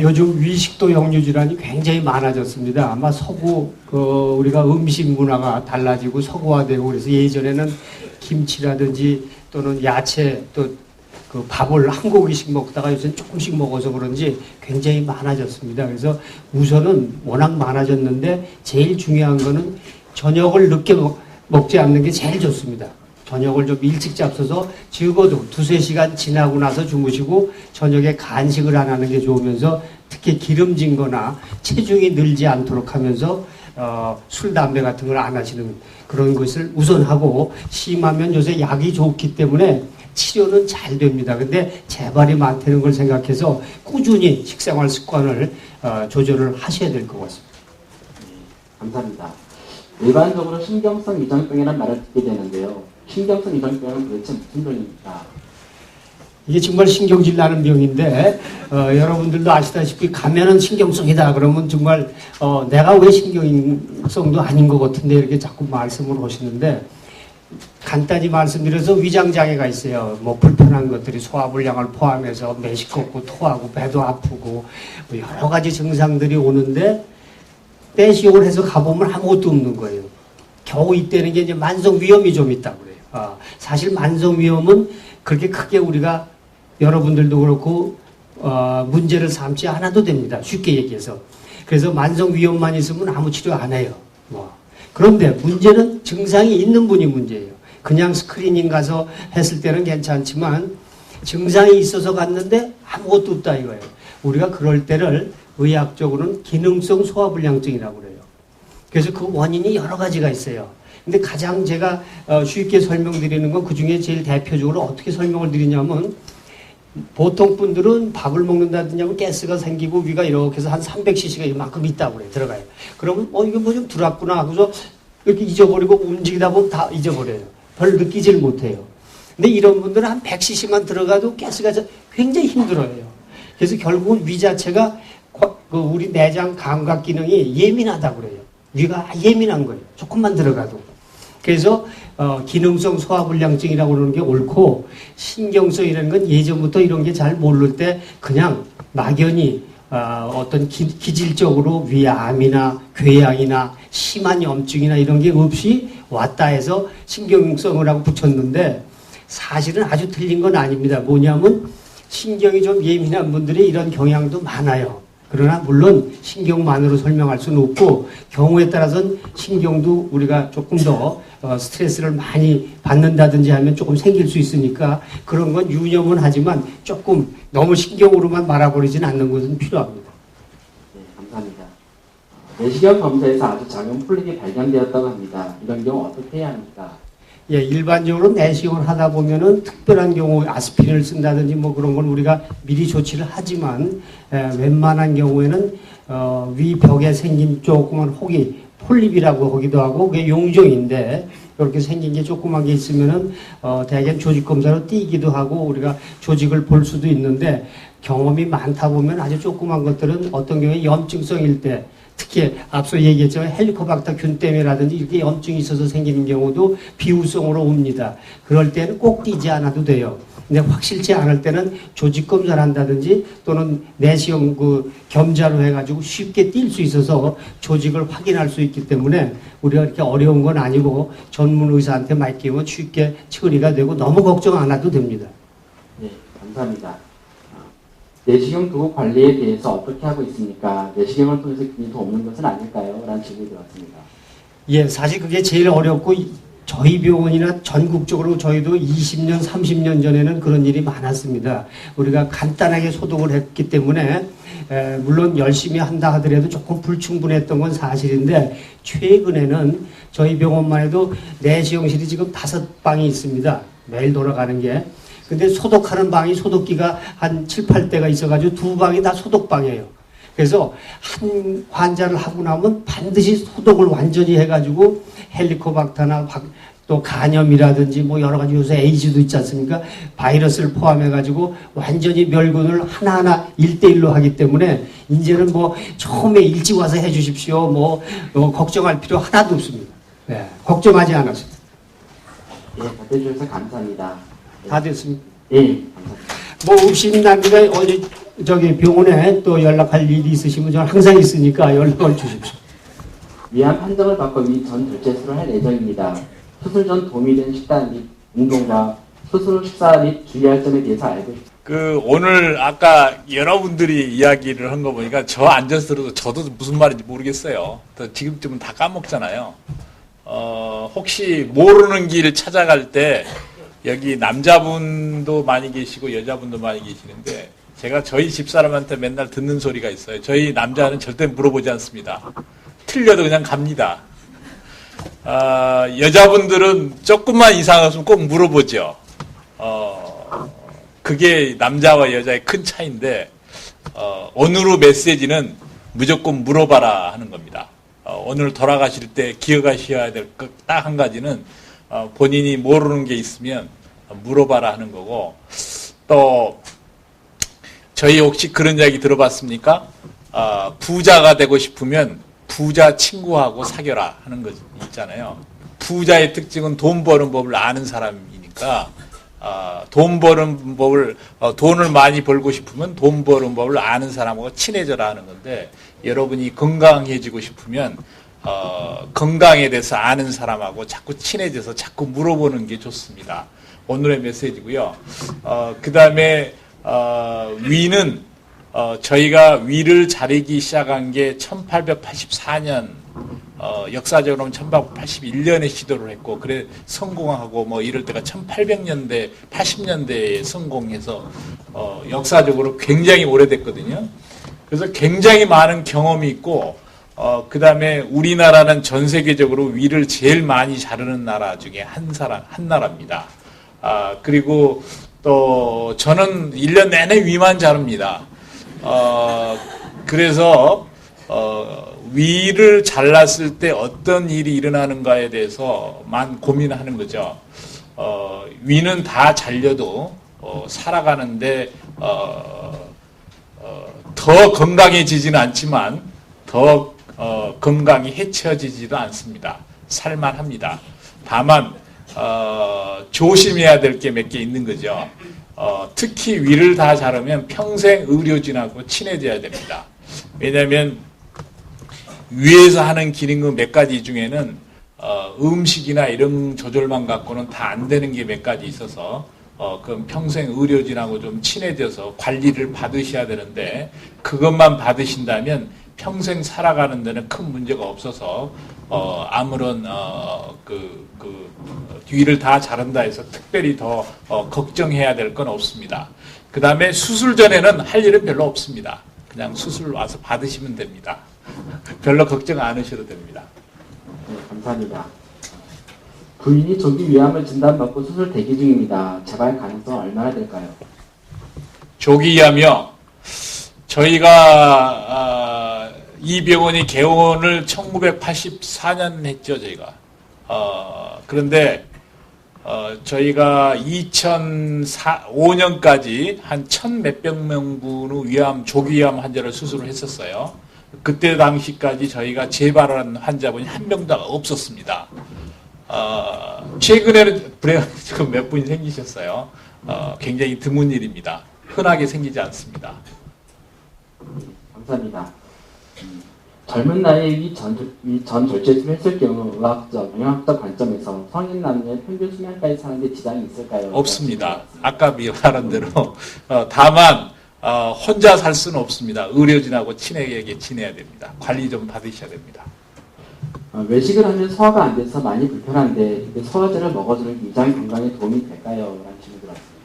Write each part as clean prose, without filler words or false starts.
요즘 위식도 역류 질환이 굉장히 많아졌습니다. 아마 서구 우리가 음식 문화가 달라지고 서구화되고 그래서 예전에는 김치라든지 또는 야채 또 그 밥을 한 고기씩 먹다가 요새 조금씩 먹어서 그런지 굉장히 많아졌습니다. 그래서 우선은 워낙 많아졌는데 제일 중요한 거는 저녁을 늦게 먹지 않는 게 제일 좋습니다. 저녁을 좀 일찍 잡숴서 적어도 2-3시간 지나고 나서 주무시고 저녁에 간식을 안 하는 게 좋으면서 특히 기름진 거나 체중이 늘지 않도록 하면서 술, 담배 같은 걸 안 하시는 그런 것을 우선하고 심하면 요새 약이 좋기 때문에 치료는 잘 됩니다. 근데 재발이 많다는 걸 생각해서 꾸준히 식생활 습관을 조절을 하셔야 될 것 같습니다. 감사합니다. 일반적으로 신경성 이전병이라는 말을 듣게 되는데요. 신경성 이전병은 도대체 무슨 병입니까? 이게 정말 신경질 나는 병인데 여러분들도 아시다시피 가면은 신경성이다 그러면 정말 내가 왜 신경성도 아닌 것 같은데 이렇게 자꾸 말씀을 하시는데 간단히 말씀드려서 위장장애가 있어요. 뭐 불편한 것들이 소화불량을 포함해서 메시껍고 토하고 배도 아프고 뭐 여러 가지 증상들이 오는데 내시경을 해서 가보면 아무것도 없는 거예요. 겨우 이때는 게 이제 만성 위염이 좀 있다고 그래요. 사실 만성 위염은 그렇게 크게 우리가 여러분들도 그렇고 문제를 삼지 않아도 됩니다. 쉽게 얘기해서. 그래서 만성 위염만 있으면 아무 치료 안 해요. 그런데 문제는 증상이 있는 분이 문제예요. 그냥 스크리닝 가서 했을 때는 괜찮지만 증상이 있어서 갔는데 아무것도 없다 이거예요. 우리가 그럴 때를 의학적으로는 기능성 소화불량증이라고 그래요. 그래서 그 원인이 여러 가지가 있어요. 근데 가장 제가 쉽게 설명드리는 건 그중에 제일 대표적으로 어떻게 설명을 드리냐면 보통 분들은 밥을 먹는다든지 하면 가스가 생기고 위가 이렇게 해서 한 300cc가 이만큼 있다고 그래요. 들어가요. 그러면 이게 뭐 좀 들어왔구나 하고서 이렇게 잊어버리고 움직이다 보면 다 잊어버려요. 별 느끼질 못해요. 근데 이런 분들은 한 100cc만 들어가도 가스가 굉장히 힘들어요. 그래서 결국은 위 자체가 우리 내장 감각 기능이 예민하다고 그래요. 위가 예민한 거예요. 조금만 들어가도. 그래서 기능성 소화불량증이라고 그러는 게 옳고 신경성이라는 건 예전부터 이런 게 잘 모를 때 그냥 막연히 어떤 기질적으로 위암이나 궤양이나 심한 염증이나 이런 게 없이 왔다 해서 신경성을 하고 붙였는데 사실은 아주 틀린 건 아닙니다. 뭐냐면 신경이 좀 예민한 분들이 이런 경향도 많아요. 그러나 물론 신경만으로 설명할 수는 없고 경우에 따라서는 신경도 우리가 조금 더 스트레스를 많이 받는다든지 하면 조금 생길 수 있으니까 그런 건 유념은 하지만 조금 너무 신경으로만 말아버리지는 않는 것은 필요합니다. 네, 감사합니다. 내시경 검사에서 아주 작은 폴립이 발견되었다고 합니다. 이런 경우 어떻게 해야 합니까? 예, 일반적으로 내시경을 하다 보면은 특별한 경우 아스피린을 쓴다든지 뭐 그런 건 우리가 미리 조치를 하지만 웬만한 경우에는 위 벽에 생긴 조그만 혹이 폴립이라고 하기도 하고 그게 용종인데 이렇게 생긴 게 조그만 게 있으면은 대개 조직 검사로 띄기도 하고 우리가 조직을 볼 수도 있는데 경험이 많다 보면 아주 조그만 것들은 어떤 경우에 염증성일 때 특히 앞서 얘기했지만 헬리코박터 균때문이라든지 이렇게 염증이 있어서 생기는 경우도 비우성으로 옵니다. 그럴 때는 꼭 띄지 않아도 돼요. 근데 확실치 않을 때는 조직 검사를 한다든지 또는 내시경 겸자로 해가지고 쉽게 뛸 수 있어서 조직을 확인할 수 있기 때문에 우리가 이렇게 어려운 건 아니고 전문 의사한테 맡기면 쉽게 처리가 되고 너무 걱정 안 해도 됩니다. 네, 감사합니다. 내시경 도구 관리에 대해서 어떻게 하고 있습니까? 내시경을 통해서 균이 더 없는 것은 아닐까요? 라는 질문이 들었습니다. 예, 사실 그게 제일 어렵고 저희 병원이나 전국적으로 저희도 20년, 30년 전에는 그런 일이 많았습니다. 우리가 간단하게 소독을 했기 때문에 물론 열심히 한다 하더라도 조금 불충분했던 건 사실인데 최근에는 저희 병원만 해도 내시경실이 지금 5방이 있습니다. 매일 돌아가는 게. 근데 소독하는 방이 소독기가 한 7, 8대가 있어가지고 2방이 다 소독방이에요. 그래서 한 환자를 하고 나면 반드시 소독을 완전히 해가지고 헬리코박터나 또 간염이라든지 뭐 여러 가지 요새 에이즈도 있지 않습니까? 바이러스를 포함해가지고 완전히 멸군을 하나하나 1대1로 하기 때문에 이제는 뭐 처음에 일찍 와서 해주십시오. 뭐 걱정할 필요 하나도 없습니다. 네, 걱정하지 않았습니다. 네, 답해주셔서 감사합니다. 다 됐습니다. 네, 감사합니다. 뭐 없이 남기가 어제 저기 병원에 또 연락할 일이 있으시면 저는 항상 있으니까 연락을 주십시오. 위암 판정을 받고 위 전 절제술을 할 예정입니다. 수술 전 도움이 된 식단 및 운동과 수술 후 식사 및 주의할 점에 대해서 알고 싶습니다. 오늘 아까 여러분들이 이야기를 한 거 보니까 저 앉아서 들어도 저도 무슨 말인지 모르겠어요. 지금쯤은 다 까먹잖아요. 혹시 모르는 길 찾아갈 때 여기 남자분도 많이 계시고 여자분도 많이 계시는데 제가 저희 집사람한테 맨날 듣는 소리가 있어요. 저희 남자는 절대 물어보지 않습니다. 틀려도 그냥 갑니다. 여자분들은 조금만 이상 없으면 꼭 물어보죠. 그게 남자와 여자의 큰 차이인데 오늘의 메시지는 무조건 물어봐라 하는 겁니다. 오늘 돌아가실 때 기억하셔야 될 것 딱 한 가지는 본인이 모르는 게 있으면 물어봐라 하는 거고 또 저희 혹시 그런 이야기 들어봤습니까? 부자가 되고 싶으면 부자 친구하고 사귀어라 하는 거 있잖아요. 부자의 특징은 돈 버는 법을 아는 사람이니까 돈 버는 법을 돈을 많이 벌고 싶으면 돈 버는 법을 아는 사람하고 친해져라 하는 건데 여러분이 건강해지고 싶으면 건강에 대해서 아는 사람하고 자꾸 친해져서 자꾸 물어보는 게 좋습니다. 오늘의 메시지고요. 그 다음에 위는 저희가 위를 자르기 시작한 게 1884년 역사적으로는 1881년에 시도를 했고 그래 성공하고 뭐 이럴 때가 1800년대 80년대에 성공해서 역사적으로 굉장히 오래됐거든요. 그래서 굉장히 많은 경험이 있고 그 다음에 우리나라는 전 세계적으로 위를 제일 많이 자르는 나라 중에 한 나라입니다. 그리고 또 저는 1년 내내 위만 자릅니다. 그래서 위를 잘랐을 때 어떤 일이 일어나는가에 대해서만 고민하는 거죠. 위는 다 잘려도 살아가는데 더 건강해지지는 않지만 더 건강이 해쳐지지도 않습니다. 살만합니다. 다만 조심해야 될 게 몇 개 있는 거죠. 특히 위를 다 자르면 평생 의료진하고 친해져야 됩니다. 왜냐하면 위에서 하는 기능 몇 가지 중에는 음식이나 이런 조절만 갖고는 다 안 되는 게 몇 가지 있어서 그럼 평생 의료진하고 좀 친해져서 관리를 받으셔야 되는데 그것만 받으신다면 평생 살아가는 데는 큰 문제가 없어서 아무런 뒤를 다 자른다 해서 특별히 더 걱정해야 될 건 없습니다. 그 다음에 수술 전에는 할 일은 별로 없습니다. 그냥 수술 와서 받으시면 됩니다. 별로 걱정 안 하셔도 됩니다. 네, 감사합니다. 부인이 조기 위암을 진단받고 수술 대기 중입니다. 재발 가능성 얼마나 될까요? 조기 위암이요. 저희가 이 병원이 개원을 1984년 했죠, 저희가. 그런데 저희가 2005년까지 한 1,000몇백 명분의 조기 위암 환자를 수술을 했었어요. 그때 당시까지 저희가 재발한 환자분이 한 명도 없었습니다. 최근에는 지금 몇 분이 생기셨어요. 굉장히 드문 일입니다. 흔하게 생기지 않습니다. 감사합니다. 젊은 나이에 위 전 절제술을 했을 경우 의학적, 영양학적 관점에서 성인 남녀의 평균 수명까지 사는데 지장이 있을까요? 없습니다. 아까 말한 대로 다만 혼자 살 수는 없습니다. 의료진하고 친하게 지내야 됩니다. 관리 좀 받으셔야 됩니다. 외식을 하면 소화가 안 돼서 많이 불편한데 소화제를 먹어주는 위장 건강에 도움이 될까요? 라는 질문이 들어왔습니다.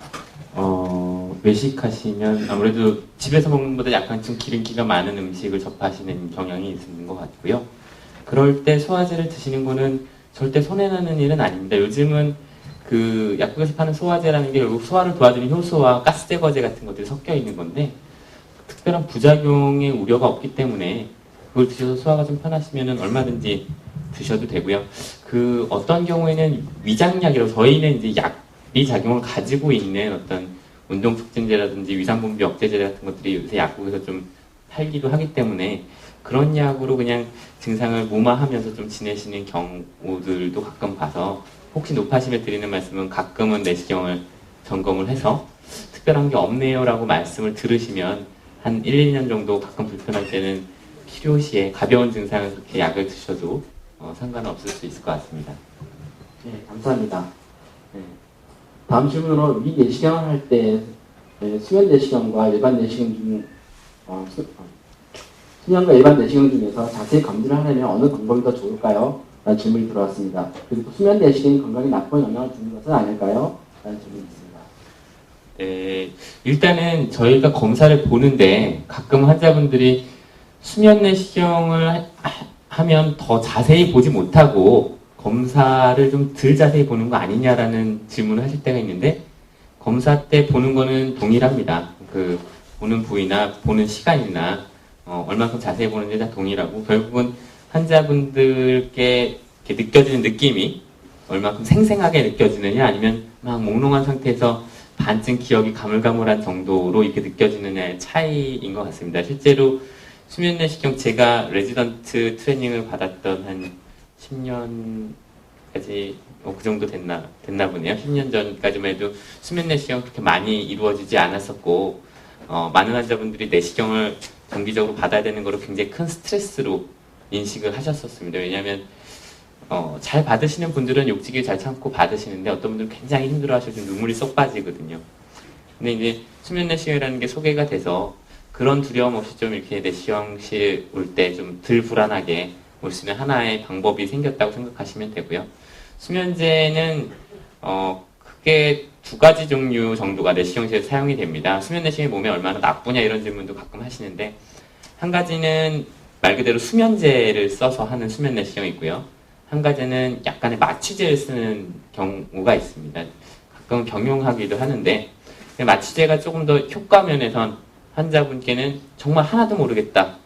외식하시면 아무래도 집에서 먹는 것보다 약간 좀 기름기가 많은 음식을 접하시는 경향이 있는 것 같고요. 그럴 때 소화제를 드시는 거는 절대 손해나는 일은 아닙니다. 요즘은 그 약국에서 파는 소화제라는 게 결국 소화를 도와주는 효소와 가스 제거제 같은 것들이 섞여 있는 건데 특별한 부작용의 우려가 없기 때문에 그걸 드셔서 소화가 좀 편하시면 얼마든지 드셔도 되고요. 그 어떤 경우에는 위장약이라고 저희는 이제 약이 작용을 가지고 있는 어떤 운동 촉진제라든지 위산분비 억제제 같은 것들이 요새 약국에서 좀 팔기도 하기 때문에 그런 약으로 그냥 증상을 무마하면서 좀 지내시는 경우들도 가끔 봐서 혹시 높아심에 드리는 말씀은 가끔은 내시경을 점검을 해서 특별한 게 없네요 라고 말씀을 들으시면 한 1, 2년 정도 가끔 불편할 때는 필요시에 가벼운 증상을 그렇게 약을 드셔도 상관은 없을 수 있을 것 같습니다. 네, 감사합니다. 네. 다음 질문으로 위 내시경을 할 때 수면 내시경과 일반 내시경 중 수면과 일반 내시경 중에서 자세히 검진을 하려면 어느 방법이 더 좋을까요? 라는 질문이 들어왔습니다. 그리고 수면 내시경이 건강에 나쁜 영향을 주는 것은 아닐까요? 라는 질문이 있습니다. 네, 일단은 저희가 검사를 보는데 가끔 환자분들이 수면 내시경을 하면 더 자세히 보지 못하고 검사를 좀 덜 자세히 보는 거 아니냐라는 질문을 하실 때가 있는데 검사 때 보는 거는 동일합니다. 그 보는 부위나 보는 시간이나 얼마큼 자세히 보는지 다 동일하고 결국은 환자분들께 이렇게 느껴지는 느낌이 얼마큼 생생하게 느껴지느냐 아니면 막 몽롱한 상태에서 반쯤 기억이 가물가물한 정도로 이렇게 느껴지느냐의 차이인 것 같습니다. 실제로 수면 내시경 제가 레지던트 트레이닝을 받았던 한 10년까지 그 정도 됐나 보네요. 10년 전까지만 해도 수면 내시경 그렇게 많이 이루어지지 않았었고 많은 환자분들이 내시경을 정기적으로 받아야 되는 거로 굉장히 큰 스트레스로 인식을 하셨었습니다. 왜냐하면 잘 받으시는 분들은 욕지기 잘 참고 받으시는데 어떤 분들은 굉장히 힘들어하셔서 눈물이 쏙 빠지거든요. 근데 이제 수면 내시경이라는 게 소개가 돼서 그런 두려움 없이 좀 이렇게 내시경실 올 때 좀 덜 불안하게 올 수 있는 하나의 방법이 생겼다고 생각하시면 되고요. 수면제는 크게 두 가지 종류 정도가 내시경실에서 사용이 됩니다. 수면 내시경이 몸에 얼마나 나쁘냐 이런 질문도 가끔 하시는데 한 가지는 말 그대로 수면제를 써서 하는 수면 내시경이 있고요. 한 가지는 약간의 마취제를 쓰는 경우가 있습니다. 가끔 경용하기도 하는데 마취제가 조금 더 효과 면에선 환자분께는 정말 하나도 모르겠다.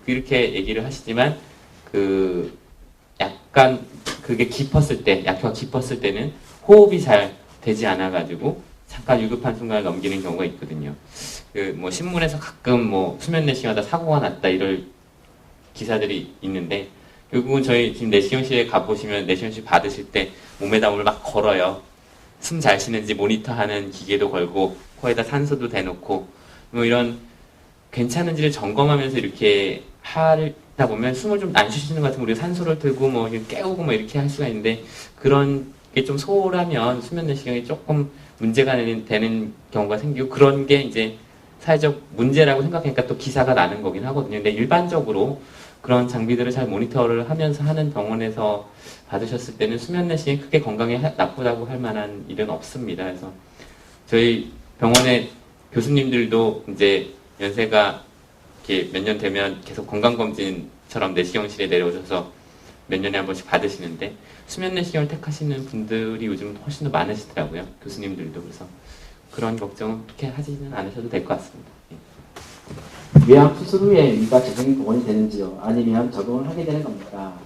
이렇게 얘기를 하시지만 약간 그게 깊었을 때, 약효가 깊었을 때는 호흡이 잘 되지 않아가지고 잠깐 위급한 순간을 넘기는 경우가 있거든요. 신문에서 가끔 수면 내시경하다 사고가 났다 이럴 기사들이 있는데 결국은 저희 지금 내시경실에 가보시면 내시경실 받으실 때 몸에다 오늘 막 걸어요. 숨 잘 쉬는지 모니터하는 기계도 걸고 코에다 산소도 대놓고 이런 괜찮은지를 점검하면서 이렇게 하다 보면 숨을 좀 안 쉬시는 것 같으면 우리가 산소를 들고 깨우고 이렇게 할 수가 있는데 그런 게 좀 소홀하면 수면 내시경이 조금 문제가 되는 경우가 생기고 그런 게 이제 사회적 문제라고 생각하니까 또 기사가 나는 거긴 하거든요. 근데 일반적으로 그런 장비들을 잘 모니터를 하면서 하는 병원에서 받으셨을 때는 수면 내시경이 크게 건강에 나쁘다고 할 만한 일은 없습니다. 그래서 저희 병원의 교수님들도 이제 연세가 이렇게 몇 년 되면 계속 건강검진처럼 내시경실에 내려오셔서 몇 년에 한 번씩 받으시는데 수면 내시경을 택하시는 분들이 요즘 훨씬 더 많으시더라고요. 교수님들도. 그래서 그런 걱정은 그렇게 하지는 않으셔도 될 것 같습니다. 위암 수술 후에 위가 재생 복원이 되는지요? 아니면 적응을 하게 되는 겁니까?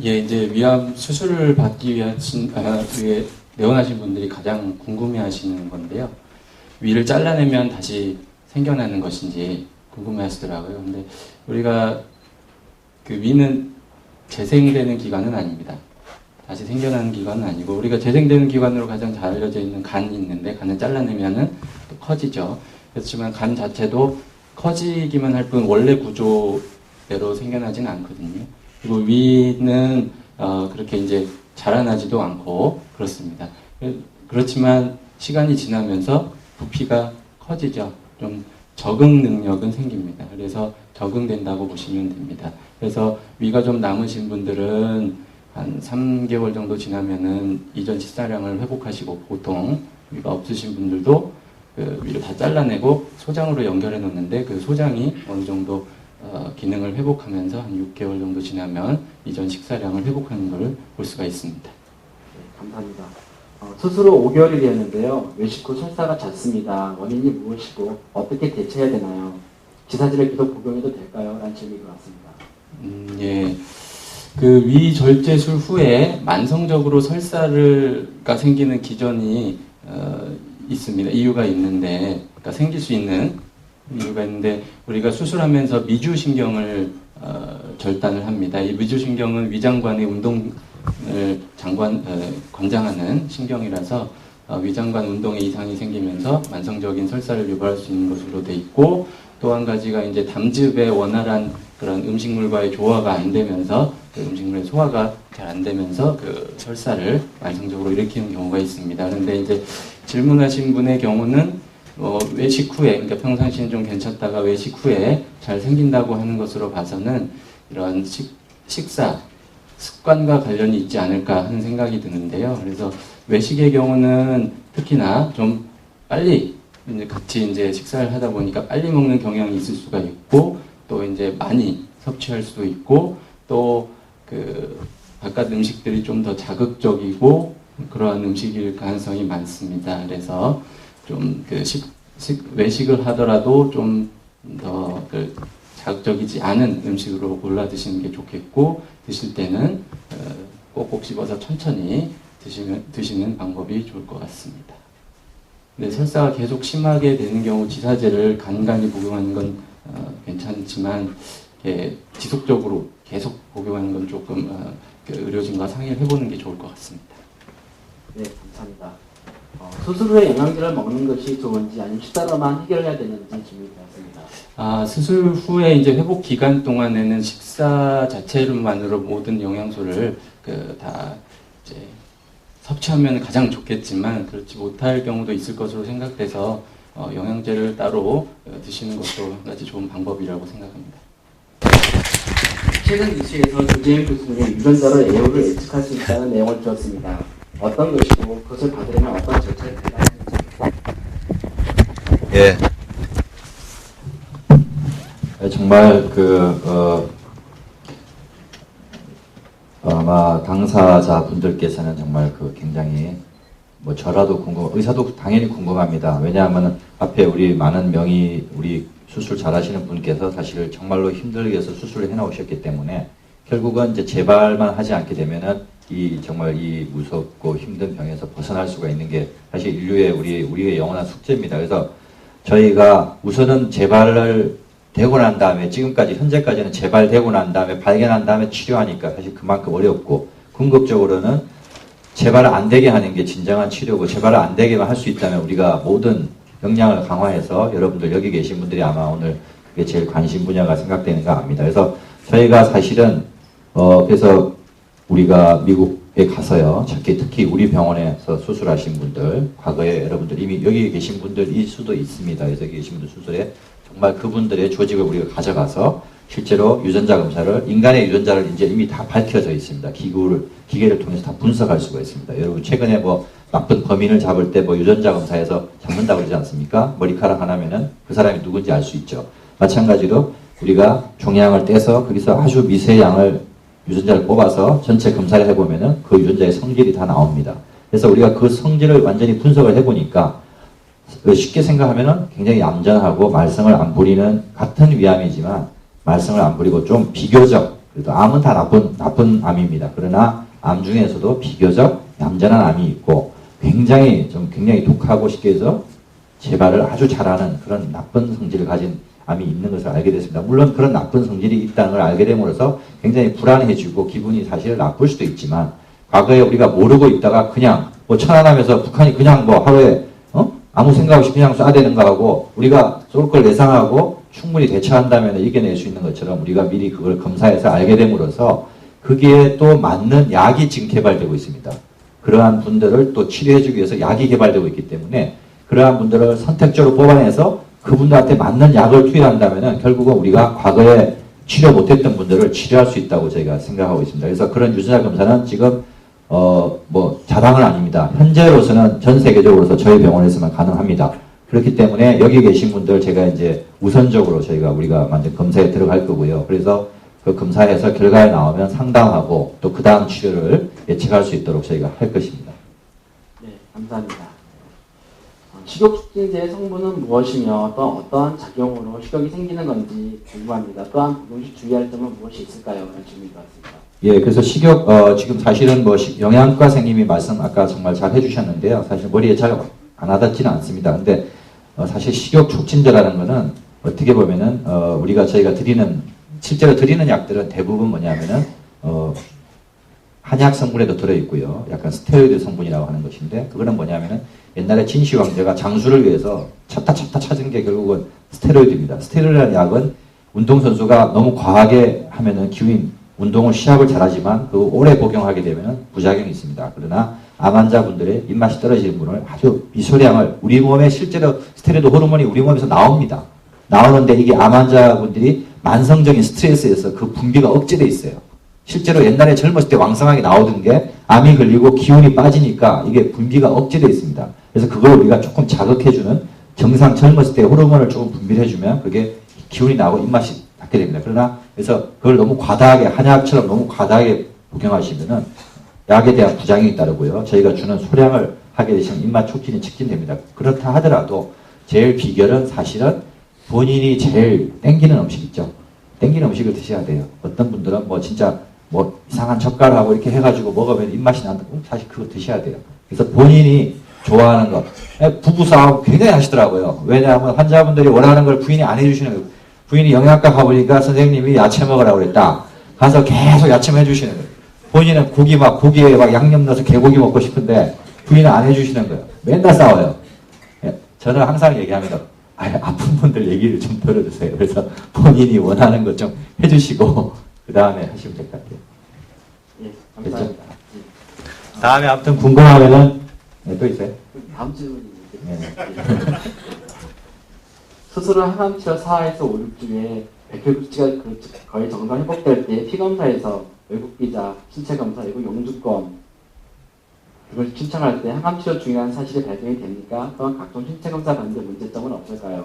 예, 이제 위암 수술을 받기 위해 내원하신 분들이 가장 궁금해하시는 건데요. 위를 잘라내면 다시 생겨나는 것인지 궁금해하시더라고요. 근데 우리가 위는 재생되는 기관은 아닙니다. 다시 생겨나는 기관은 아니고 우리가 재생되는 기관으로 가장 잘 알려져 있는 간이 있는데 간을 잘라내면은 또 커지죠. 그렇지만 간 자체도 커지기만 할 뿐 원래 구조대로 생겨나진 않거든요. 그리고 위는 그렇게 이제 자라나지도 않고 그렇습니다. 그렇지만 시간이 지나면서 부피가 커지죠. 좀 적응 능력은 생깁니다. 그래서 적응된다고 보시면 됩니다. 그래서 위가 좀 남으신 분들은 한 3개월 정도 지나면은 이전 식사량을 회복하시고 보통 위가 없으신 분들도 위를 다 잘라내고 소장으로 연결해 놓는데 그 소장이 어느 정도 기능을 회복하면서 한 6개월 정도 지나면 이전 식사량을 회복하는 걸 볼 수가 있습니다. 네, 감사합니다. 수술 후 5개월이 되었는데요. 외식 후 설사가 잦습니다. 원인이 무엇이고 어떻게 대처해야 되나요? 기사질을 계속 복용해도 될까요? 라는 질문이 들어왔습니다. 예. 그 위절제술 후에 만성적으로 설사가 생기는 기전이 있습니다. 이유가 있는데, 그러니까 생길 수 있는 이유가 있는데, 우리가 수술하면서 미주신경을 절단을 합니다. 이 미주신경은 위장관의 운동을 관장하는 신경이라서 위장관 운동에 이상이 생기면서 만성적인 설사를 유발할 수 있는 것으로 돼 있고, 또 한 가지가 이제 담즙의 원활한 그런 음식물과의 조화가 안 되면서 그 음식물의 소화가 잘 안 되면서 그 설사를 만성적으로 일으키는 경우가 있습니다. 그런데 이제 질문하신 분의 경우는 외식 후에, 그러니까 평상시엔 좀 괜찮다가 외식 후에 잘 생긴다고 하는 것으로 봐서는 이런 식사 습관과 관련이 있지 않을까 하는 생각이 드는데요. 그래서 외식의 경우는 특히나 좀 빨리 이제 같이 이제 식사를 하다 보니까 빨리 먹는 경향이 있을 수가 있고, 또 이제 많이 섭취할 수도 있고, 또 그 바깥 음식들이 좀 더 자극적이고 그러한 음식일 가능성이 많습니다. 그래서 좀 그 외식을 하더라도 좀 더 그 자극적이지 않은 음식으로 골라 드시는 게 좋겠고, 드실 때는 꼭꼭 씹어서 천천히 드시는 방법이 좋을 것 같습니다. 근데 설사가 계속 심하게 되는 경우 지사제를 간간히 복용하는 건 괜찮지만 지속적으로 계속 복용하는 건 조금 그 의료진과 상의를 해보는 게 좋을 것 같습니다. 네, 감사합니다. 수술 후에 영양제를 먹는 것이 좋은지 아니면 식사로만 해결해야 되는지 질문이 되었습니다. 수술 후에 이제 회복 기간 동안에는 식사 자체로만으로 모든 영양소를 다 이제 섭취하면 가장 좋겠지만 그렇지 못할 경우도 있을 것으로 생각돼서 영양제를 따로 드시는 것도 한 가지 좋은 방법이라고 생각합니다. 최근 이슈에서 조재현 교수님의 유전자로 애호를 예측할 수 있다는 내용을 주었습니다. 어떤 것이고 그것을 받으려면 어떤 절차를 밟아야 하는지. 예. 정말 아마 당사자 분들께서는 정말 굉장히 저라도 의사도 당연히 궁금합니다. 왜냐하면 앞에 우리 많은 우리 수술 잘하시는 분께서 사실 정말로 힘들게 해서 수술을 해놓으셨기 때문에 결국은 이제 재발만 하지 않게 되면은 정말 이 무섭고 힘든 병에서 벗어날 수가 있는 게 사실 인류의 우리의 영원한 숙제입니다. 그래서 저희가 우선은 재발을 되고 난 다음에 현재까지는 재발되고 난 다음에 발견한 다음에 치료하니까 사실 그만큼 어렵고, 궁극적으로는 재발을 안 되게 하는 게 진정한 치료고, 재발을 안 되게만 할 수 있다면 우리가 모든 역량을 강화해서 여러분들 여기 계신 분들이 아마 오늘 그게 제일 관심 분야가 생각되는가 합니다. 그래서 저희가 사실은 그래서 우리가 미국에 가서요, 특히 우리 병원에서 수술하신 분들, 과거에 여러분들 이미 여기 계신 분들일 수도 있습니다. 그래서 여기 계신 분들 수술에 정말 그분들의 조직을 우리가 가져가서 실제로 유전자 검사를, 인간의 유전자를 이제 이미 다 밝혀져 있습니다. 기계를 통해서 다 분석할 수가 있습니다. 여러분 최근에 나쁜 범인을 잡을 때 유전자 검사에서 잡는다고 그러지 않습니까? 머리카락 하나면은 그 사람이 누군지 알 수 있죠. 마찬가지로 우리가 종양을 떼서 거기서 아주 미세양을 유전자를 뽑아서 전체 검사를 해보면은 그 유전자의 성질이 다 나옵니다. 그래서 우리가 그 성질을 완전히 분석을 해보니까 쉽게 생각하면은 굉장히 얌전하고 말썽을 안 부리는, 같은 위암이지만 말썽을 안 부리고 좀 비교적, 그래도 암은 다 나쁜 암입니다. 그러나 암 중에서도 비교적 얌전한 암이 있고 굉장히 독하고 쉽게 해서 재발을 아주 잘하는 그런 나쁜 성질을 가진 암이 있는 것을 알게 됐습니다. 물론 그런 나쁜 성질이 있다는 걸 알게 됨으로써 굉장히 불안해지고 기분이 사실 나쁠 수도 있지만, 과거에 우리가 모르고 있다가 그냥 천안함에서 북한이 그냥 하루에 아무 생각 없이 그냥 쏴대는 거하고 우리가 쏠 걸 예상하고 충분히 대처한다면 이겨낼 수 있는 것처럼 우리가 미리 그걸 검사해서 알게 됨으로써 거기에 또 맞는 약이 지금 개발되고 있습니다. 그러한 분들을 또 치료해주기 위해서 약이 개발되고 있기 때문에 그러한 분들을 선택적으로 뽑아내서 그분들한테 맞는 약을 투여한다면 결국은 우리가 과거에 치료 못했던 분들을 치료할 수 있다고 저희가 생각하고 있습니다. 그래서 그런 유전자 검사는 지금 자랑은 아닙니다. 현재로서는 전 세계적으로서 저희 병원에서만 가능합니다. 그렇기 때문에 여기 계신 분들 제가 이제 우선적으로 우리가 만든 검사에 들어갈 거고요. 그래서 그 검사에서 결과에 나오면 상담하고 또 그 다음 치료를 예측할 수 있도록 저희가 할 것입니다. 네, 감사합니다. 식욕촉진제의 성분은 무엇이며 또 어떠한 작용으로 식욕이 생기는 건지 궁금합니다. 또한 복용 시 주의할 점은 무엇이 있을까요? 라는 질문이 왔습니다. 예, 그래서 지금 사실은 영양과생님이 말씀 아까 정말 잘 해주셨는데요. 사실 머리에 잘 안 와닿지는 않습니다. 근데 사실 식욕 촉진제라는 거는 어떻게 보면은 저희가 실제로 드리는 약들은 대부분 뭐냐면은 한약 성분에도 들어있고요. 약간 스테로이드 성분이라고 하는 것인데 그거는 뭐냐면은 옛날에 진시 황제가 장수를 위해서 찾다 찾은 게 결국은 스테로이드입니다. 스테로이드라는 약은 운동선수가 너무 과하게 하면은 기운, 운동을 시합을 잘하지만 그 오래 복용하게 되면은 부작용이 있습니다. 그러나 암 환자분들의 입맛이 떨어지는 분을 아주 미소량을 우리 몸에 실제로 스테로이드 호르몬이 우리 몸에서 나옵니다. 나오는데 이게 암 환자분들이 만성적인 스트레스에서 그 분비가 억제돼 있어요. 실제로 옛날에 젊었을 때 왕성하게 나오던 게 암이 걸리고 기운이 빠지니까 이게 분비가 억제돼 있습니다. 그래서 그걸 우리가 조금 자극해주는 정상 젊었을 때 호르몬을 조금 분비를 해주면 그게 기운이 나고 입맛이 낫게 됩니다. 그러나 그래서 그걸 너무 과다하게 한약처럼 너무 과다하게 복용하시면은 약에 대한 부작용이 따르고요. 저희가 주는 소량을 하게 되시면 입맛 촉진이 촉진됩니다. 그렇다 하더라도 제일 비결은 사실은 본인이 제일 땡기는 음식 있죠. 땡기는 음식을 드셔야 돼요. 어떤 분들은 뭐 진짜 뭐 이상한 젓갈하고 이렇게 해가지고 먹으면 입맛이 난다. 사실 그거 드셔야 돼요. 그래서 본인이 좋아하는 거. 부부싸움 굉장히 하시더라고요. 왜냐하면 환자분들이 원하는 걸 부인이 안 해주시는 거예요. 부인이 영양학과 가보니까 선생님이 야채 먹으라고 그랬다. 가서 계속 야채만 해주시는 거예요. 본인은 고기에 막 양념 넣어서 개고기 먹고 싶은데 부인은 안 해주시는 거예요. 맨날 싸워요. 저는 항상 얘기합니다. 아픈 분들 얘기를 좀 들어주세요. 그래서 본인이 원하는 것 좀 해주시고 그 다음에 하시면 될 것 같아요. 예, 감사합니다. 다음에 아무튼 궁금하면은 또 있어요? 다음 질문이 네. 스스로 항암치료 4에서 5, 6주에 백혈구치가 거의 정상 회복될 때 피검사에서 외국 비자, 신체 검사, 외국 영주권 이걸 신청할 때 항암치료 중이라는 사실이 발견이 됩니까? 또한 각종 신체 검사 받는데 문제점은 없을까요?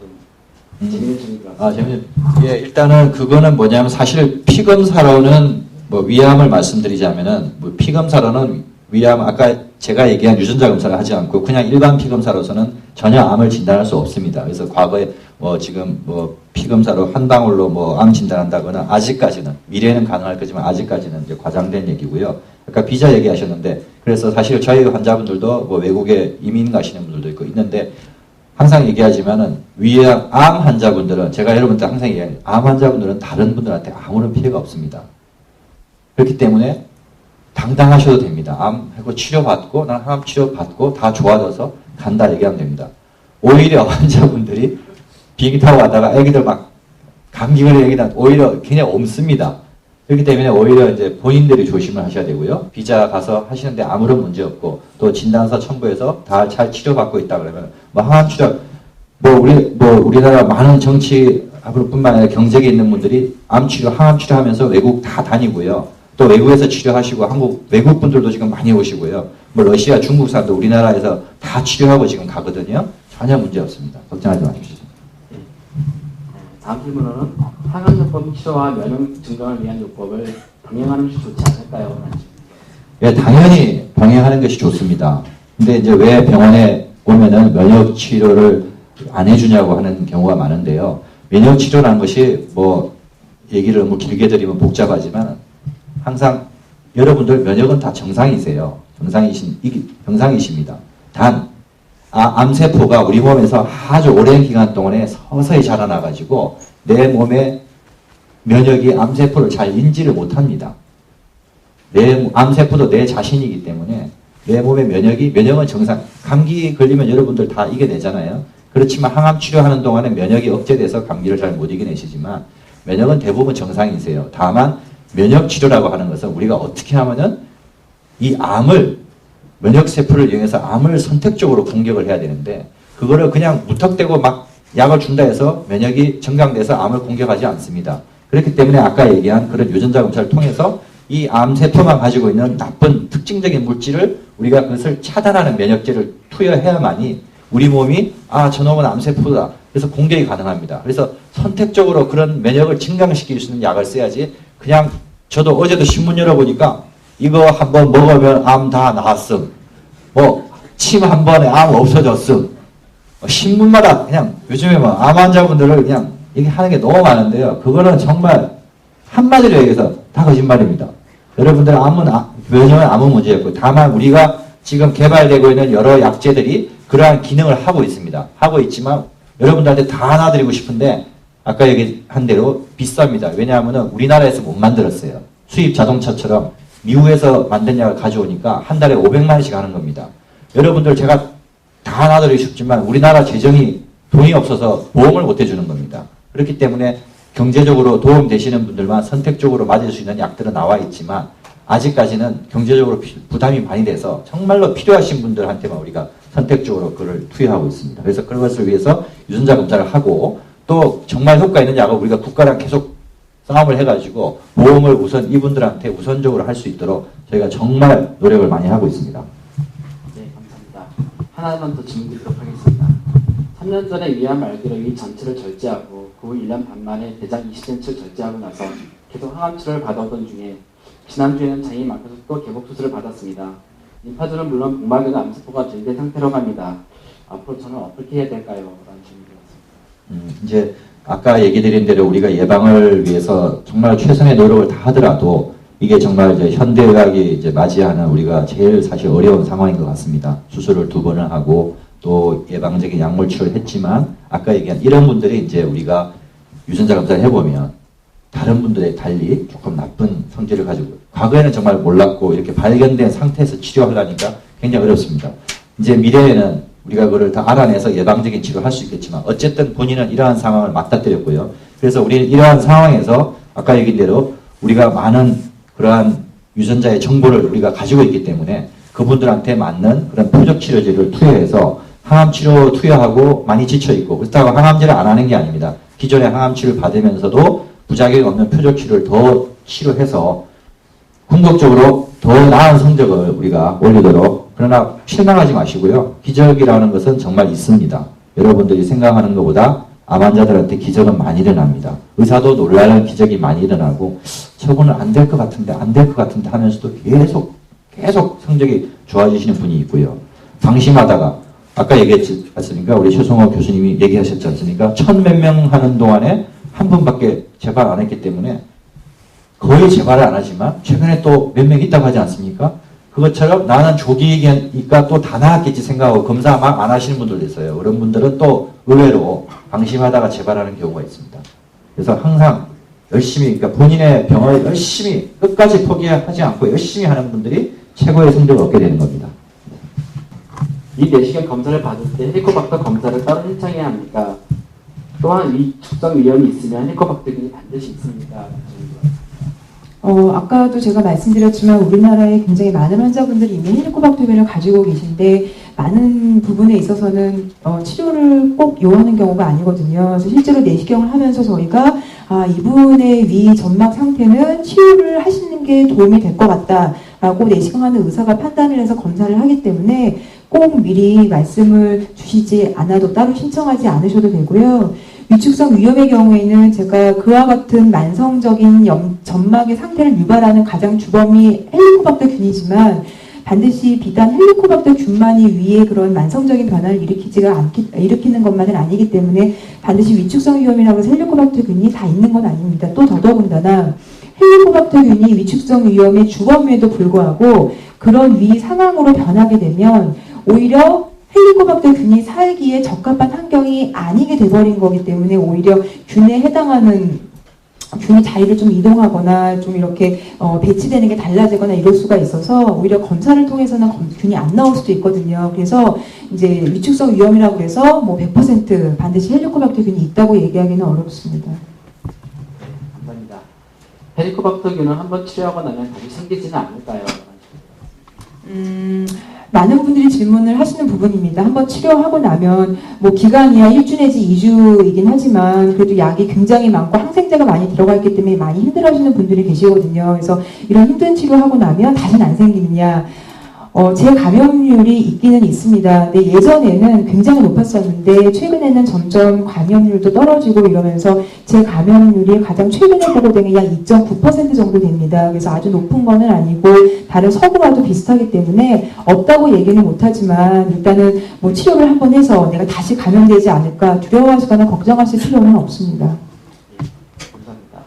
좀 재미있는 질문이 들어왔습니다. 예, 일단은 그거는 뭐냐면 사실 피검사로는 뭐 위암을 말씀드리자면은 뭐 피검사로는 위암 아까 제가 얘기한 유전자 검사를 하지 않고 그냥 일반 피검사로서는 전혀 암을 진단할 수 없습니다. 그래서 과거에 뭐 지금 뭐 피검사로 한 방울로 뭐 암 진단한다거나 아직까지는 미래는 가능할 거지만 아직까지는 이제 과장된 얘기고요. 아까 비자 얘기하셨는데 그래서 사실 저희 환자분들도 뭐 외국에 이민 가시는 분들도 있고 있는데 항상 얘기하지만은 위암 암 환자분들은 제가 여러분한테 항상 얘기해요. 암 환자분들은 다른 분들한테 아무런 피해가 없습니다. 그렇기 때문에 당당하셔도 됩니다. 암하고 치료받고 난 항암 치료받고 다 좋아져서 간다 얘기하면 됩니다. 오히려 환자분들이 비행기 타고 가다가 애기들 막 감기 걸린 애기들 오히려 굉장히 옮습니다. 그렇기 때문에 오히려 이제 본인들이 조심을 하셔야 되고요. 비자 가서 하시는데 아무런 문제 없고 또 진단서 첨부해서 다 잘 치료받고 있다 그러면 뭐 항암 치료 우리나라 많은 정치뿐만 아니라 경제에 있는 분들이 암 치료, 항암 치료하면서 외국 다 다니고요. 또 외국에서 치료하시고 외국 분들도 지금 많이 오시고요. 뭐 러시아, 중국 사람도 우리나라에서 다 치료하고 지금 가거든요. 전혀 문제 없습니다. 걱정하지 마십시오. 다음 질문은 항암요법 치료와 면역 증강을 위한 요법을 병행하는 것이 좋지 않을까요? 예, 당연히 병행하는 것이 좋습니다. 근데 이제 왜 병원에 오면은 면역 치료를 안 해주냐고 하는 경우가 많은데요. 면역 치료라는 것이 뭐 얘기를 너무 길게 드리면 복잡하지만 항상 여러분들 면역은 다 정상이세요. 정상이십니다. 단 암세포가 우리 몸에서 아주 오랜 기간 동안에 서서히 자라나가지고 내 몸의 면역이 암세포를 잘 인지를 못합니다. 암세포도 내 자신이기 때문에 내 몸의 면역은 정상. 감기 걸리면 여러분들 다 이겨내잖아요. 그렇지만 항암 치료하는 동안에 면역이 억제돼서 감기를 잘 못 이겨내시지만 면역은 대부분 정상이세요. 다만 면역 치료라고 하는 것은 우리가 어떻게 하면은 이 암을 면역세포를 이용해서 암을 선택적으로 공격을 해야 되는데 그거를 그냥 무턱대고 막 약을 준다 해서 면역이 증강돼서 암을 공격하지 않습니다. 그렇기 때문에 아까 얘기한 그런 유전자 검사를 통해서 이 암세포만 가지고 있는 나쁜 특징적인 물질을 우리가 그것을 차단하는 면역제를 투여해야만이 우리 몸이 저놈은 암세포다. 그래서 공격이 가능합니다. 그래서 선택적으로 그런 면역을 증강시킬 수 있는 약을 써야지 그냥 저도 어제도 신문 열어보니까 이거 한번 먹으면 암 다 나았음. 뭐 침 한 번에 암 없어졌음. 신문마다 그냥 요즘에 뭐 암 환자분들을 그냥 얘기하는 게 너무 많은데요. 그거는 정말 한마디로 얘기해서 다 거짓말입니다. 여러분들 면역은 아무 문제 없고 다만 우리가 지금 개발되고 있는 여러 약제들이 그러한 기능을 하고 있습니다. 하고 있지만 여러분들한테 다 놔드리고 싶은데 아까 얘기한 대로 비쌉니다. 왜냐하면 우리나라에서 못 만들었어요. 수입 자동차처럼 미국에서 만든 약을 가져오니까 한 달에 500만 원씩 하는 겁니다. 여러분들 제가 다 나눠드리고 싶지만 우리나라 재정이 돈이 없어서 보험을 못 해주는 겁니다. 그렇기 때문에 경제적으로 도움 되시는 분들만 선택적으로 맞을 수 있는 약들은 나와 있지만 아직까지는 경제적으로 부담이 많이 돼서 정말로 필요하신 분들한테만 우리가 선택적으로 그걸 투여하고 있습니다. 그래서 그것을 위해서 유전자 검사를 하고 또 정말 효과 있는 약을 우리가 국가랑 계속 싸움을 해가지고 보험을 우선 이분들한테 우선적으로 할 수 있도록 저희가 정말 노력을 많이 하고 있습니다. 네, 감사합니다. 하나만 더 질문 드리도록 하겠습니다. 3년 전에 위암 알기로이 전체를 절제하고 그 후 1년 반 만에 대장 20cm를 절제하고 나서 계속 항암 치료를 받아오던 중에 지난주에는 장이 막혀서 또 개복 수술을 받았습니다. 림파절은 물론 복막에도 암세포가 절된 상태로 갑니다. 앞으로 저는 어떻게 해야 될까요? 라는 질문이었습니다. 이제 아까 얘기 드린 대로 우리가 예방을 위해서 정말 최선의 노력을 다 하더라도 이게 정말 이제 현대의학이 이제 맞이하는 우리가 제일 사실 어려운 상황인 것 같습니다. 수술을 2번을 하고 또 예방적인 약물 치료를 했지만 아까 얘기한 이런 분들이 이제 우리가 유전자 검사를 해보면 다른 분들에 달리 조금 나쁜 성질을 가지고 과거에는 정말 몰랐고 이렇게 발견된 상태에서 치료하려니까 굉장히 어렵습니다. 이제 미래에는 우리가 그걸 다 알아내서 예방적인 치료를 할 수 있겠지만 어쨌든 본인은 이러한 상황을 맞닥뜨렸고요. 그래서 우리는 이러한 상황에서 아까 얘기한 대로 우리가 많은 그러한 유전자의 정보를 우리가 가지고 있기 때문에 그분들한테 맞는 그런 표적 치료제를 투여해서 항암 치료 투여하고 많이 지쳐 있고 그렇다고 항암제를 안 하는 게 아닙니다. 기존의 항암 치료를 받으면서도 부작용이 없는 표적 치료를 더 치료해서 궁극적으로 더 나은 성적을 우리가 올리도록 그러나 실망하지 마시고요. 기적이라는 것은 정말 있습니다. 여러분들이 생각하는 것보다 암 환자들한테 기적은 많이 일어납니다. 의사도 놀라는 기적이 많이 일어나고 저거는 안 될 것 같은데 안 될 것 같은데 하면서도 계속 성적이 좋아지시는 분이 있고요. 방심하다가 아까 얘기했지 않습니까? 우리 최성호 교수님이 얘기하셨지 않습니까? 1000몇 명 하는 동안에 한 분밖에 재발 안 했기 때문에 거의 재발을 안 하지만 최근에 또 몇 명 있다고 하지 않습니까? 그것처럼 나는 조기이니까 또 다 나았겠지 생각하고 검사 막 안 하시는 분들도 있어요. 그런 분들은 또 의외로 방심하다가 재발하는 경우가 있습니다. 그래서 항상 열심히 그러니까 본인의 병을 열심히 끝까지 포기하지 않고 열심히 하는 분들이 최고의 성적을 얻게 되는 겁니다. 이 내시경 검사를 받을 때 헬리코박터 검사를 따로 신청해야 합니까? 또한 위축성 위험이 있으면 헬리코박터균이 반드시 있습니까? 아까도 제가 말씀드렸지만 우리나라에 굉장히 많은 환자분들이 이미 헬리코박터균을 가지고 계신데 많은 부분에 있어서는 치료를 꼭 요하는 경우가 아니거든요. 그래서 실제로 내시경을 하면서 저희가 이분의 위 점막 상태는 치료를 하시는 게 도움이 될 것 같다라고 내시경하는 의사가 판단을 해서 검사를 하기 때문에 꼭 미리 말씀을 주시지 않아도 따로 신청하지 않으셔도 되고요. 위축성 위염의 경우에는 제가 그와 같은 만성적인 점막의 상태를 유발하는 가장 주범이 헬리코박터균이지만 반드시 비단 헬리코박터균만이 위에 그런 만성적인 변화를 일으키는 것만은 아니기 때문에 반드시 위축성 위염이라고 해서 헬리코박터균이 다 있는 건 아닙니다. 또 더더군다나 헬리코박터균이 위축성 위염의 주범임에도 불구하고 그런 위 상황으로 변하게 되면 오히려 헬리코박터균이 살기에 적합한 환경이 아니게 돼버린 거기 때문에 오히려 균에 해당하는 균이 자리를 좀 이동하거나 좀 이렇게 배치되는 게 달라지거나 이럴 수가 있어서 오히려 검사를 통해서는 균이 안 나올 수도 있거든요. 그래서 이제 위축성 위염이라고 해서 뭐 100% 반드시 헬리코박터균이 있다고 얘기하기는 어렵습니다. 감사합니다. 헬리코박터균은 한번 치료하고 나면 다시 생기지는 않을까요? 많은 분들이 질문을 하시는 부분입니다. 한번 치료하고 나면 뭐 기간이야 1주 내지 2주이긴 하지만 그래도 약이 굉장히 많고 항생제가 많이 들어가 있기 때문에 많이 힘들어하시는 분들이 계시거든요. 그래서 이런 힘든 치료하고 나면 다시는 안 생기느냐. 재감염률이 있기는 있습니다. 근데 예전에는 굉장히 높았었는데 최근에는 점점 감염률도 떨어지고 이러면서 재감염률이 가장 최근에 보고된 게 약 2.9% 정도 됩니다. 그래서 아주 높은 거는 아니고 다른 서구와도 비슷하기 때문에 없다고 얘기는 못하지만 일단은 뭐 치료를 한번 해서 내가 다시 감염되지 않을까 두려워하시거나 걱정하실 필요는 없습니다. 감사합니다.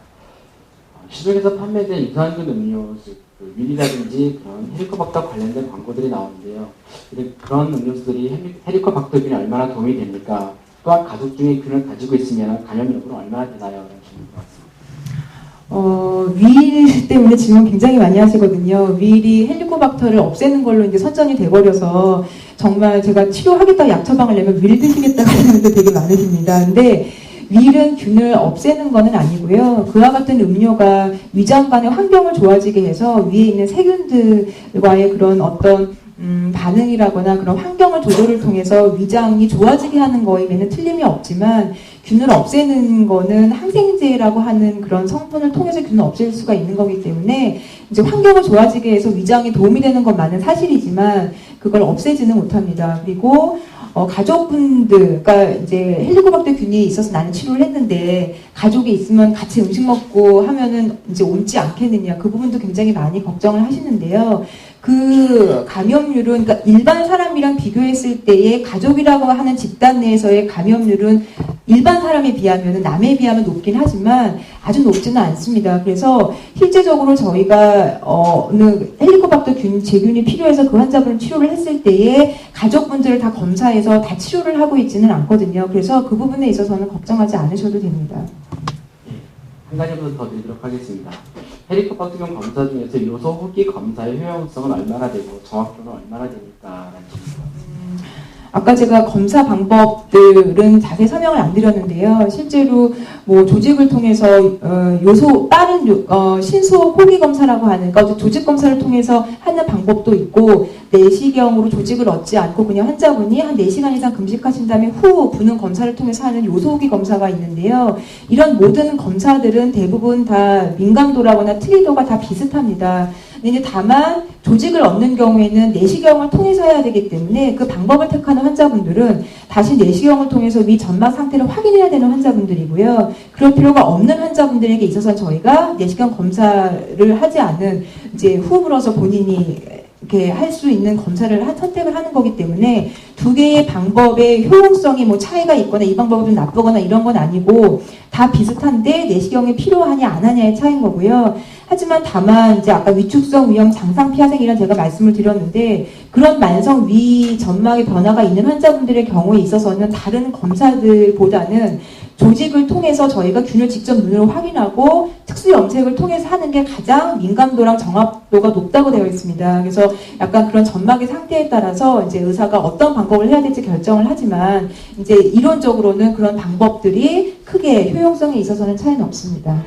시중에서 판매된 유산균 음료, 즉 윌이라든지 그런 헬리코박터 관련된 광고들이 나오는데요. 그런 음료수들이 헬리코박터균이 얼마나 도움이 됩니까? 또한 가족 중에 균을 가지고 있으면 감염 여부는 얼마나 되나요? 위일 때문에 질문 굉장히 많이 하시거든요. 위일이 헬리코박터를 없애는 걸로 이제 선전이 돼버려서 정말 제가 치료하겠다고 약 처방을 내면 위일 드시겠다고 하는 분들 되게 많으십니다. 근데 위일은 균을 없애는 것은 아니고요. 그와 같은 음료가 위장 간의 환경을 좋아지게 해서 위에 있는 세균들과의 그런 어떤 반응이라거나 그런 환경을 조절을 통해서 위장이 좋아지게 하는 거에는 틀림이 없지만 균을 없애는 거는 항생제라고 하는 그런 성분을 통해서 균을 없앨 수가 있는 거기 때문에 이제 환경을 좋아지게 해서 위장에 도움이 되는 것만은 사실이지만 그걸 없애지는 못합니다. 그리고 가족분들, 그러니까 이제 헬리코박터 균이 있어서 나는 치료를 했는데 가족이 있으면 같이 음식 먹고 하면은 이제 옮지 않겠느냐 그 부분도 굉장히 많이 걱정을 하시는데요. 그 감염률은 그러니까 일반 사람이랑 비교했을 때의 가족이라고 하는 집단 내에서의 감염률은 일반 사람에 비하면 남에 비하면 높긴 하지만 아주 높지는 않습니다. 그래서 실제적으로 저희가 어느 헬리코박터 제균이 필요해서 그 환자분을 치료를 했을 때에 가족분들을 다 검사해서 다 치료를 하고 있지는 않거든요. 그래서 그 부분에 있어서는 걱정하지 않으셔도 됩니다. 한 가지 더 드리도록 하겠습니다. 헬리코박터균 검사 중에서 요소 호기 검사의 효용성은 얼마나 되고 정확도는 얼마나 되니까? 아까 제가 검사 방법들은 자세히 설명을 안 드렸는데요. 실제로 뭐 조직을 통해서 요소 빠른 신소 호기 검사라고 하는 그러니까 조직 검사를 통해서 하는 방법도 있고 내시경으로 조직을 얻지 않고 그냥 환자분이 한 4시간 이상 금식하신 다음에 후 부는 검사를 통해서 하는 요소 호기 검사가 있는데요. 이런 모든 검사들은 대부분 다 민감도라거나 트리도가 다 비슷합니다. 근데 다만 조직을 얻는 경우에는 내시경을 통해서 해야 되기 때문에 그 방법을 택하는 환자분들은 다시 내시경을 통해서 위 점막 상태를 확인해야 되는 환자분들이고요. 그럴 필요가 없는 환자분들에게 있어서 저희가 내시경 검사를 하지 않은 이제 후 불어서 본인이 이렇게 할 수 있는 검사를 선택을 하는 거기 때문에 두 개의 방법의 효용성이 뭐 차이가 있거나 이 방법이 좀 나쁘거나 이런 건 아니고 다 비슷한데 내시경이 필요하냐 안 하냐의 차이인 거고요. 하지만 다만 이제 아까 위축성 위염 장상 피하생이란 제가 말씀을 드렸는데 그런 만성 위 점막의 변화가 있는 환자분들의 경우에 있어서는 다른 검사들보다는 조직을 통해서 저희가 균을 직접 눈으로 확인하고 특수 염색을 통해서 하는 게 가장 민감도랑 정확도가 높다고 되어 있습니다. 그래서 약간 그런 점막의 상태에 따라서 이제 의사가 어떤 방법을 해야 될지 결정을 하지만 이제 이론적으로는 그런 방법들이 크게 효용성에 있어서는 차이는 없습니다.